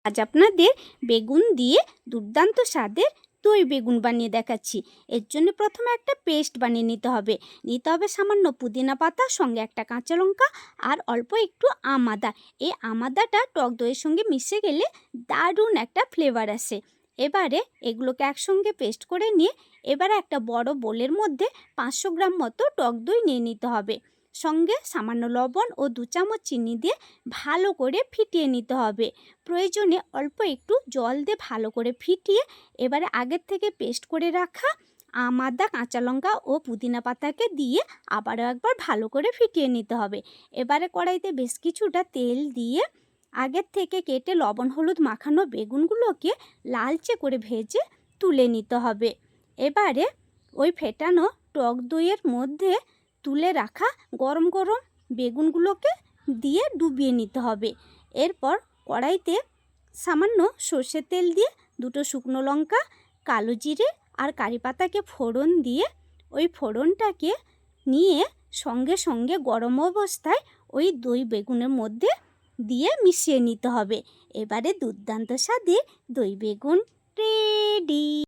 আজ আপনাদের বেগুন দিয়ে দুর্দান্ত স্বাদের দই বেগুন বানিয়ে দেখাচ্ছি। এর জন্য প্রথমে একটা পেস্ট বানিয়ে নিতে হবে। সামান্য পুদিনা পাতা, সঙ্গে একটা কাঁচা লঙ্কা আর অল্প একটু আদা। এই আদাটা টক দইয়ের সঙ্গে মিশে গেলে দারুণ একটা ফ্লেভার আসে। এবারে এগুলোকে একসঙ্গে পেস্ট করে নিয়ে এবারে একটা বড় বোলের মধ্যে 500 গ্রাম মতো টক দই নিয়ে নিতে হবে। সঙ্গে সামান্য লবণ ও 2 চামচ চিনি দিয়ে ভালো করে ফিটিয়ে নিতে হবে। প্রয়োজনে অল্প একটু জল দিয়ে ভালো করে ফিটিয়ে এবারে আগের থেকে পেস্ট করে রাখা আদা, কাঁচা লঙ্কা ও পুদিনা পাতাকে দিয়ে আবারও একবার ভালো করে ফিটিয়ে নিতে হবে। এবারে কড়াইতে বেশ কিছুটা তেল দিয়ে আগের থেকে কেটে লবণ হলুদ মাখানো বেগুনগুলোকে লালচে করে ভেজে তুলে নিতে হবে। এবারে ওই ফেটানো টক দইয়ের মধ্যে তুলে রাখা গরম গরম বেগুনগুলোকে দিয়ে ডুবিয়ে নিতে হবে। এরপর কড়াইতে সামান্য সর্ষের তেল দিয়ে 2টো শুকনো লঙ্কা, কালো জিরে আর কারি পাতাকে ফোড়ন দিয়ে ওই ফোড়নটাকে নিয়ে সঙ্গে সঙ্গে গরম অবস্থায় ওই দই বেগুনের মধ্যে দিয়ে মিশিয়ে নিতে হবে। এবারে দুর্দান্ত স্বাদের দই বেগুন রেডি।